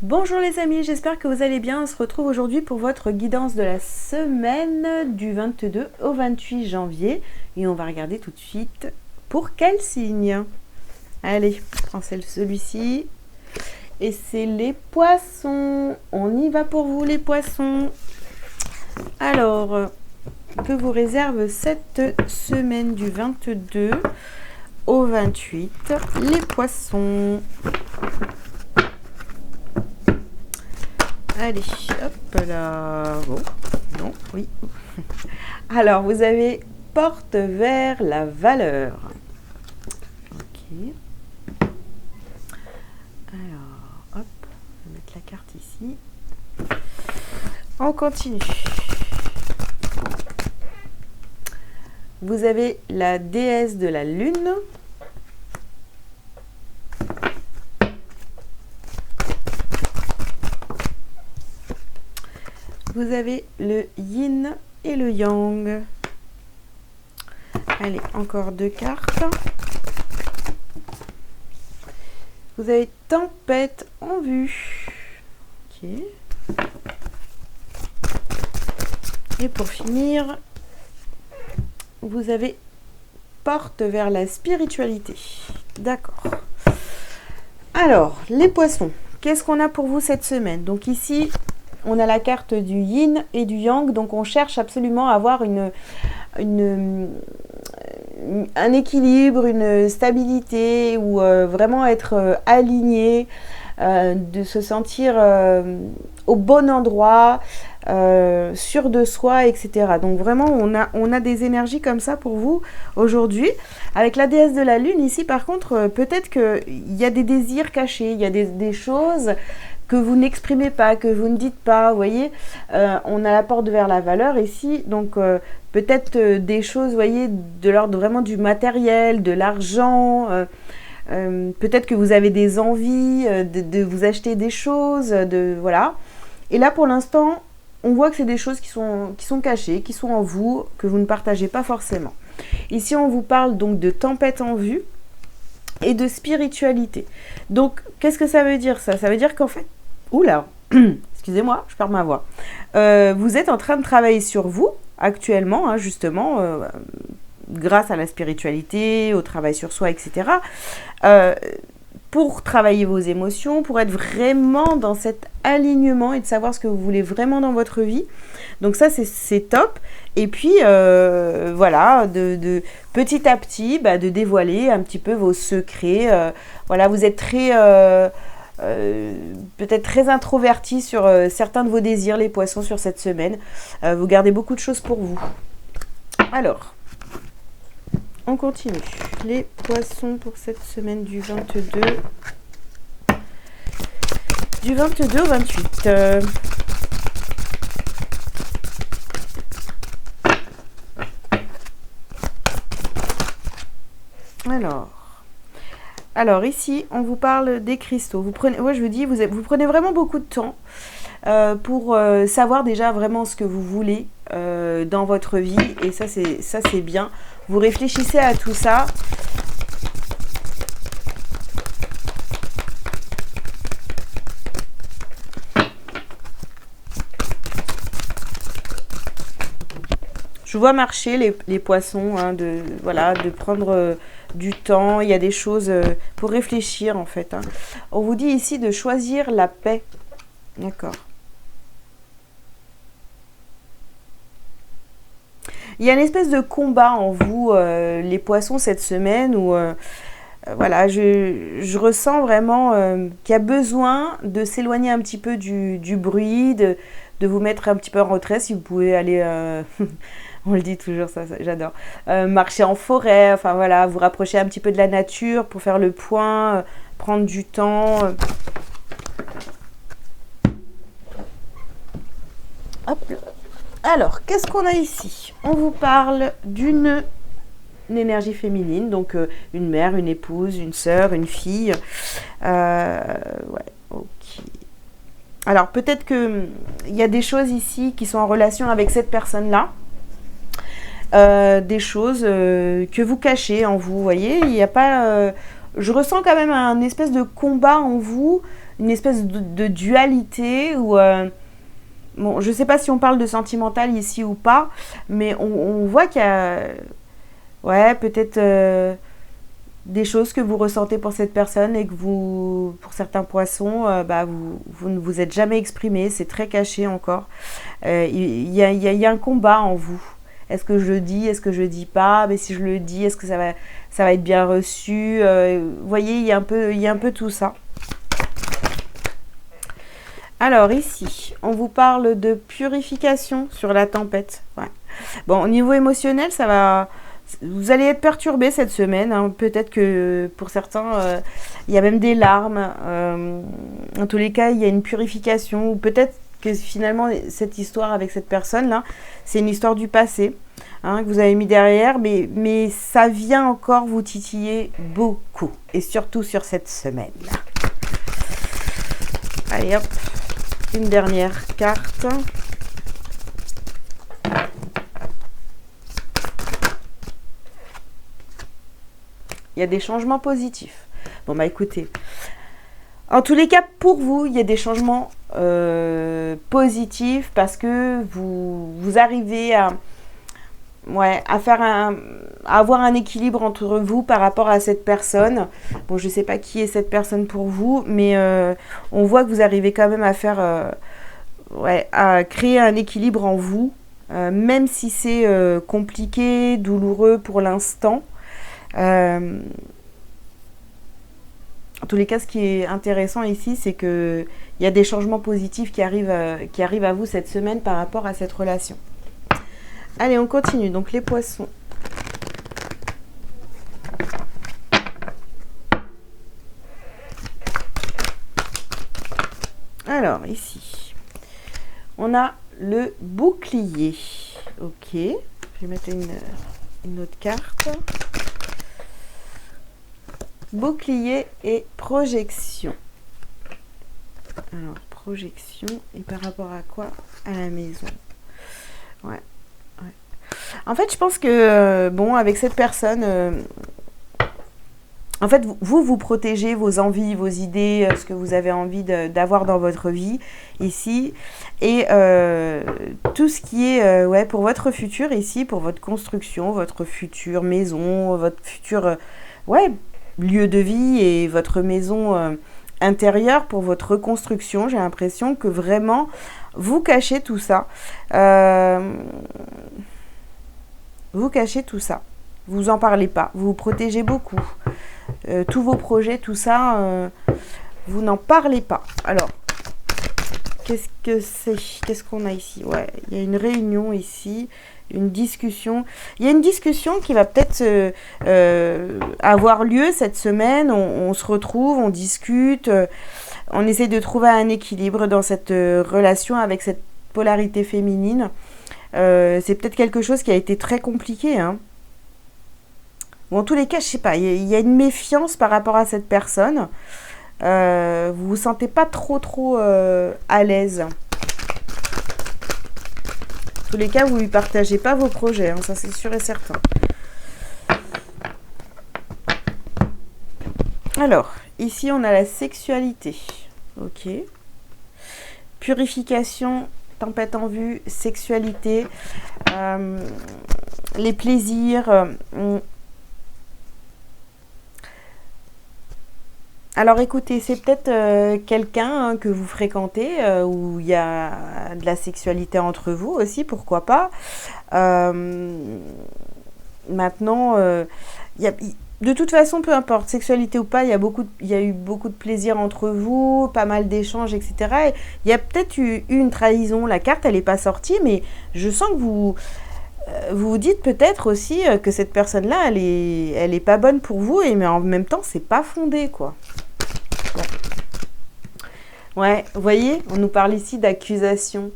Bonjour les amis, j'espère que vous allez bien. On se retrouve aujourd'hui pour votre guidance de la semaine du 22 au 28 janvier. Et on va regarder tout de suite pour quel signe. Allez, prends celui-ci. Et c'est les poissons. On y va pour vous les poissons. Alors, que vous réserve cette semaine du 22 au 28 les poissons? Allez, hop là. Bon, non, oui. Alors, vous avez porte vers la valeur. Ok. Alors, hop, on va mettre la carte ici. On continue. Vous avez la déesse de la lune. Vous avez le yin et le yang. Allez, encore deux cartes. Vous avez tempête en vue. Ok. Et pour finir, vous avez porte vers la spiritualité. D'accord. Alors, les poissons, qu'est-ce qu'on a pour vous cette semaine? Donc ici, on a la carte du yin et du yang, donc on cherche absolument à avoir un équilibre, une stabilité, ou vraiment être aligné, de se sentir au bon endroit, sûr de soi, etc. Donc vraiment, on a des énergies comme ça pour vous aujourd'hui. Avec la déesse de la lune, ici par contre, peut-être qu'il y a des désirs cachés, il y a des choses que vous n'exprimez pas, que vous ne dites pas, vous voyez, on a la porte vers la valeur ici, donc peut-être des choses, vous voyez, de l'ordre vraiment du matériel, de l'argent, peut-être que vous avez des envies de vous acheter des choses, voilà. Et là, pour l'instant, on voit que c'est des choses qui sont cachées, qui sont en vous, que vous ne partagez pas forcément. Ici, on vous parle donc de tempête en vue et de spiritualité. Donc, qu'est-ce que ça veut dire ça? Ça veut dire qu'en fait, oula, excusez-moi, je perds ma voix. Vous êtes en train de travailler sur vous actuellement, hein, justement, grâce à la spiritualité, au travail sur soi, etc. Pour travailler vos émotions, pour être vraiment dans cet alignement et de savoir ce que vous voulez vraiment dans votre vie. Donc ça, c'est top. Et puis, voilà, de petit à petit, de dévoiler un petit peu vos secrets. Voilà, vous êtes peut-être très introverti sur certains de vos désirs, les poissons, sur cette semaine. Vous gardez beaucoup de choses pour vous. Alors, on continue. Les poissons pour cette semaine du 22 au 28. Alors ici, on vous parle des cristaux. Vous prenez vraiment beaucoup de temps pour savoir déjà vraiment ce que vous voulez dans votre vie. Et ça, c'est bien. Vous réfléchissez à tout ça. Je vois marcher les poissons, hein, de prendre du temps. Il y a des choses pour réfléchir en fait. Hein. On vous dit ici de choisir la paix. D'accord. Il y a une espèce de combat en vous, les poissons, cette semaine, où voilà, je ressens vraiment qu'il y a besoin de s'éloigner un petit peu du bruit, de vous mettre un petit peu en retrait, si vous pouvez aller, on le dit toujours, ça j'adore, marcher en forêt, enfin voilà, vous rapprocher un petit peu de la nature pour faire le point, prendre du temps. Hop là. Alors, qu'est-ce qu'on a ici? On vous parle d'une énergie féminine, donc une mère, une épouse, une sœur, une fille. Ouais, ok. Alors, peut-être qu'il y a des choses ici qui sont en relation avec cette personne-là. Des choses que vous cachez en vous, voyez. Il n'y a pas... je ressens quand même un espèce de combat en vous une espèce de dualité où... bon, je ne sais pas si on parle de sentimental ici ou pas, mais on voit qu'il y a... Ouais, peut-être des choses que vous ressentez pour cette personne et que vous, pour certains poissons, vous ne vous êtes jamais exprimé, c'est très caché encore. Il y a un combat en vous. Est-ce que je le dis, est-ce que je le dis pas? Mais si je le dis, est-ce que ça va être bien reçu? Vous voyez, il y a un peu tout ça. Alors ici, on vous parle de purification sur la tempête. Ouais. Bon, au niveau émotionnel, ça va... Vous allez être perturbé cette semaine. Hein. Peut-être que pour certains, il y a même des larmes. En tous les cas, il y a une purification. Ou peut-être que finalement, cette histoire avec cette personne-là, c'est une histoire du passé hein, que vous avez mis derrière. Mais ça vient encore vous titiller beaucoup. Et surtout sur cette semaine. Allez hop, une dernière carte. Il y a des changements positifs. Bon, bah écoutez. En tous les cas, pour vous, il y a des changements positifs parce que vous arrivez à avoir un équilibre entre vous par rapport à cette personne. Bon, je ne sais pas qui est cette personne pour vous, mais on voit que vous arrivez quand même à faire... à créer un équilibre en vous, même si c'est compliqué, douloureux pour l'instant. En tous les cas, ce qui est intéressant ici, c'est qu'il y a des changements positifs qui arrivent à vous cette semaine par rapport à cette relation. Allez, on continue. Donc, les poissons. Alors, ici, on a le bouclier. Ok. Je vais mettre une autre carte. Bouclier et projection. Alors, projection, et par rapport à quoi? À la maison. Ouais. En fait, je pense que, bon, avec cette personne, en fait, vous protégez vos envies, vos idées, ce que vous avez envie d'avoir dans votre vie, ici. Et tout ce qui est, pour votre futur, ici, pour votre construction, votre future maison, votre futur, lieu de vie et votre maison intérieure pour votre reconstruction. J'ai l'impression que vraiment, vous cachez tout ça. Vous cachez tout ça. Vous en parlez pas. Vous vous protégez beaucoup. Tous vos projets, tout ça, vous n'en parlez pas. Alors, qu'est-ce que c'est? Qu'est-ce qu'on a ici? Ouais, il y a une réunion ici, une discussion. Il y a une discussion qui va peut-être avoir lieu cette semaine. On se retrouve, on discute, on essaie de trouver un équilibre dans cette relation avec cette polarité féminine. C'est peut-être quelque chose qui a été très compliqué, hein. Bon, en tous les cas, je sais pas, il y a une méfiance par rapport à cette personne. Vous vous sentez pas trop à l'aise. En tous les cas, vous lui partagez pas vos projets, hein, ça c'est sûr et certain. Alors, ici on a la sexualité. Ok. Purification, tempête en vue, sexualité, les plaisirs. Alors écoutez, c'est peut-être quelqu'un que vous fréquentez où il y a de la sexualité entre vous aussi, pourquoi pas. Maintenant, de toute façon, peu importe, sexualité ou pas, il y a eu beaucoup de plaisir entre vous, pas mal d'échanges, etc. Et il y a peut-être eu une trahison. La carte, elle n'est pas sortie, mais je sens que vous vous dites peut-être aussi que cette personne-là, elle est pas bonne pour vous, mais en même temps, c'est pas fondé, quoi. Ouais, vous voyez, on nous parle ici d'accusation.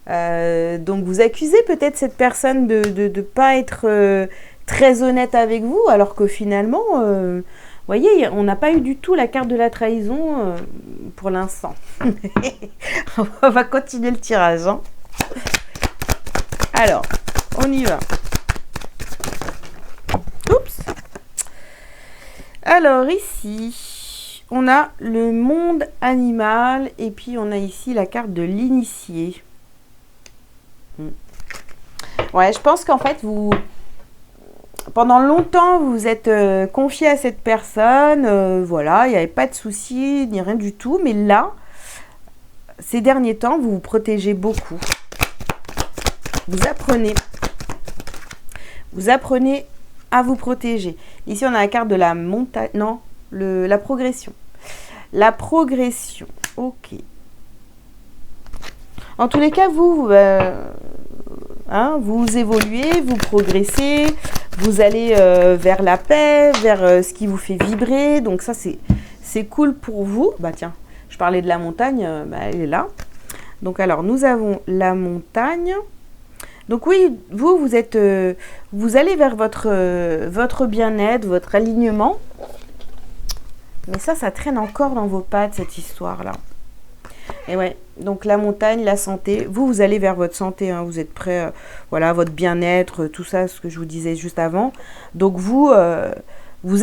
Donc vous accusez peut-être cette personne de pas être très honnête avec vous, alors que finalement, vous voyez, on n'a pas eu du tout la carte de la trahison pour l'instant. On va continuer le tirage, hein. Alors, on y va. Oups. Alors ici, on a le monde animal et puis on a ici la carte de l'initié. Ouais, je pense qu'en fait, pendant longtemps, vous vous êtes confié à cette personne. Voilà, il n'y avait pas de soucis ni rien du tout. Mais là, ces derniers temps, vous vous protégez beaucoup. Vous apprenez à vous protéger. Ici, on a la carte de la montagne. Non, la progression. La progression. Ok. En tous les cas, vous évoluez, vous progressez, vous allez vers la paix, vers ce qui vous fait vibrer. Donc ça, c'est cool pour vous. Bah tiens, je parlais de la montagne, elle est là. Donc alors, nous avons la montagne. Donc oui, vous allez vers votre bien-être, votre alignement. Mais ça traîne encore dans vos pattes, cette histoire-là. Et ouais, donc la montagne, la santé, vous allez vers votre santé, hein, vous êtes prêt, voilà, votre bien-être, tout ça, ce que je vous disais juste avant. Donc vous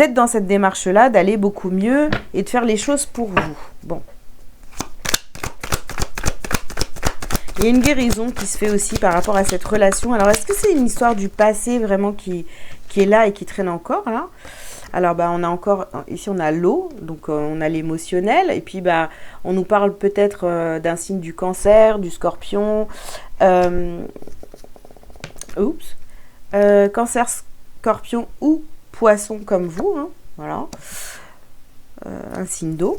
êtes dans cette démarche-là d'aller beaucoup mieux et de faire les choses pour vous. Bon. Il y a une guérison qui se fait aussi par rapport à cette relation. Alors, est-ce que c'est une histoire du passé vraiment qui est là et qui traîne encore, là ? Alors, on a encore, ici, on a l'eau, donc on a l'émotionnel. Et puis, on nous parle peut-être d'un signe du cancer, du scorpion. Cancer, scorpion ou poisson comme vous. Hein, voilà. Un signe d'eau.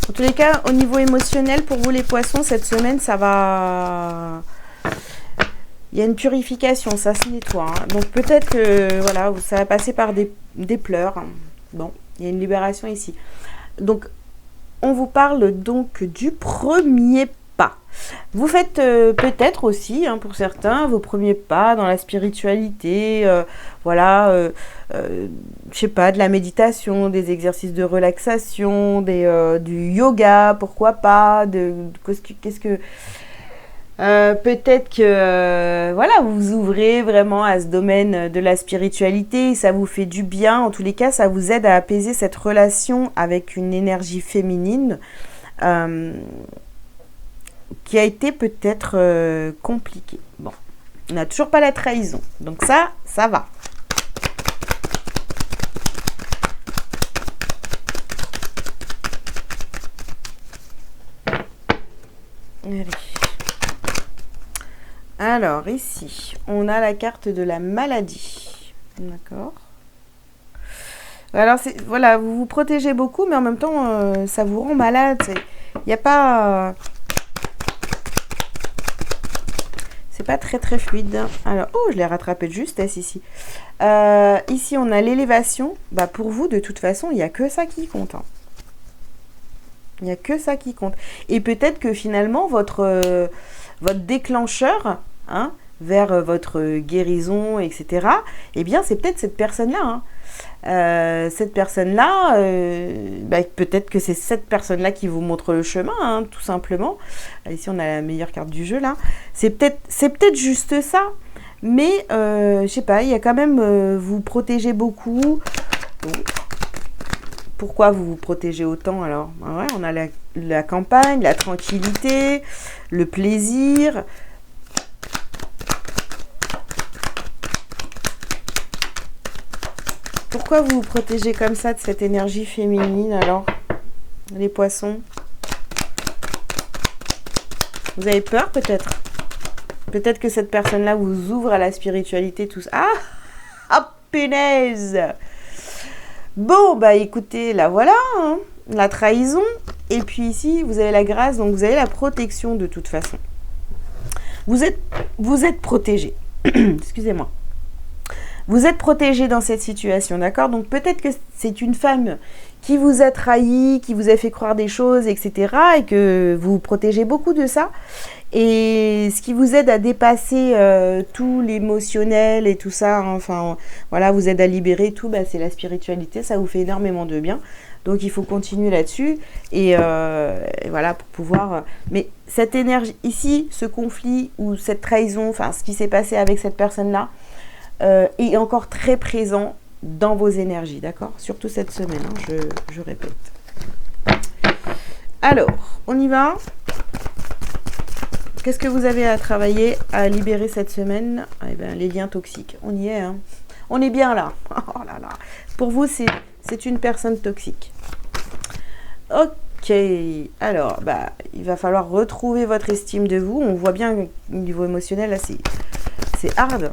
En tous les cas, au niveau émotionnel, pour vous les poissons, cette semaine, ça va... Il y a une purification, ça se nettoie. Hein. Donc peut-être que voilà, ça va passer par des pleurs. Bon, il y a une libération ici. Donc, on vous parle donc du premier pas. Vous faites peut-être aussi, hein, pour certains, vos premiers pas dans la spiritualité. Je sais pas, de la méditation, des exercices de relaxation, du yoga, pourquoi pas. Qu'est-ce que... peut-être que vous vous ouvrez vraiment à ce domaine de la spiritualité, ça vous fait du bien. En tous les cas, ça vous aide à apaiser cette relation avec une énergie féminine qui a été peut-être compliquée. Bon, on n'a toujours pas la trahison, donc ça va. Allez. Alors, ici, on a la carte de la maladie. D'accord. Alors, voilà, vous vous protégez beaucoup, mais en même temps, ça vous rend malade. Il n'y a pas... c'est pas très, très fluide. Alors, je l'ai rattrapé de justesse ici. Ici, on a l'élévation. Pour vous, de toute façon, il n'y a que ça qui compte. Hein. Il n'y a que ça qui compte. Et peut-être que finalement, votre déclencheur, hein, vers votre guérison, etc., eh bien, c'est peut-être cette personne-là. Hein. Cette personne-là, peut-être que c'est cette personne-là qui vous montre le chemin, hein, tout simplement. Ici, on a la meilleure carte du jeu, là. C'est peut-être juste ça. Mais, je sais pas, il y a quand même... vous protégez beaucoup. Pourquoi vous vous protégez autant alors? Ouais, on a la campagne, la tranquillité, le plaisir. Pourquoi vous vous protégez comme ça de cette énergie féminine alors, les poissons? Vous avez peur peut-être? Peut-être que cette personne-là vous ouvre à la spiritualité, tout ça. Ah, punaise! Bon, écoutez, là voilà, hein, la trahison. Et puis ici, vous avez la grâce, donc vous avez la protection de toute façon. Vous êtes protégé. Excusez-moi. Vous êtes protégé dans cette situation, d'accord? Donc peut-être que c'est une femme qui vous a trahi, qui vous a fait croire des choses, etc. Et que vous vous protégez beaucoup de ça. Et ce qui vous aide à dépasser tout l'émotionnel et tout ça, hein, enfin voilà, vous aide à libérer tout, c'est la spiritualité, ça vous fait énormément de bien. Donc il faut continuer là-dessus et voilà pour pouvoir... Mais cette énergie ici, ce conflit ou cette trahison, enfin ce qui s'est passé avec cette personne-là, et encore très présent dans vos énergies, d'accord? Surtout cette semaine, hein, je répète. Alors, on y va. Qu'est-ce que vous avez à travailler, à libérer cette semaine? Eh bien, les liens toxiques, on y est, hein. On est bien là. Oh là là. Pour vous, c'est une personne toxique. Ok, alors, il va falloir retrouver votre estime de vous. On voit bien au niveau émotionnel, là, c'est hard.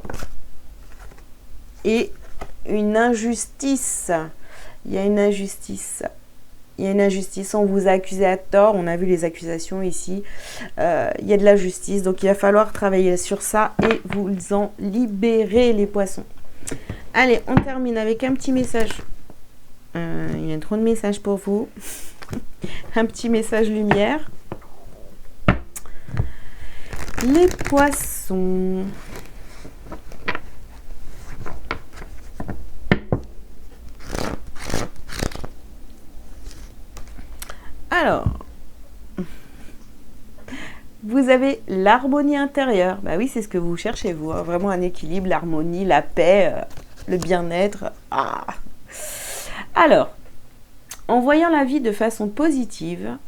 Et une injustice. Il y a une injustice. Il y a une injustice, on vous a accusé à tort, on a vu les accusations ici. Il y a de la justice, donc il va falloir travailler sur ça et vous en libérer, les poissons. Allez, on termine avec un petit message. Il y a trop de messages pour vous. Un petit message lumière. Les poissons. Alors, vous avez l'harmonie intérieure. Bah oui, c'est ce que vous cherchez, vous. Hein. Vraiment un équilibre, l'harmonie, la paix, le bien-être. Ah. Alors, en voyant la vie de façon positive,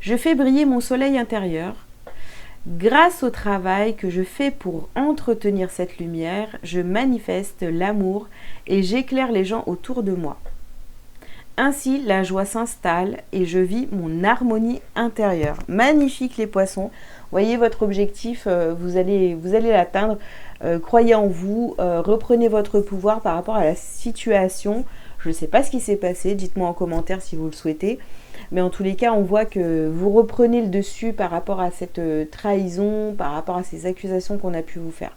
je fais briller mon soleil intérieur. Grâce au travail que je fais pour entretenir cette lumière, je manifeste l'amour et j'éclaire les gens autour de moi. Ainsi, la joie s'installe et je vis mon harmonie intérieure. Magnifique les poissons. Voyez votre objectif, vous allez l'atteindre. Croyez en vous, reprenez votre pouvoir par rapport à la situation. Je ne sais pas ce qui s'est passé, dites-moi en commentaire si vous le souhaitez. Mais en tous les cas, on voit que vous reprenez le dessus par rapport à cette trahison, par rapport à ces accusations qu'on a pu vous faire.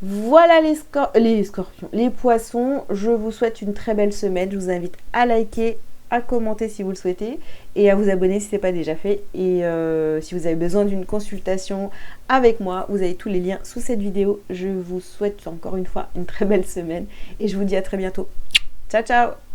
Voilà les scorpions, les poissons. Je vous souhaite une très belle semaine. Je vous invite à liker, à commenter si vous le souhaitez et à vous abonner si ce n'est pas déjà fait. Et si vous avez besoin d'une consultation avec moi, vous avez tous les liens sous cette vidéo. Je vous souhaite encore une fois une très belle semaine et je vous dis à très bientôt. Ciao, ciao!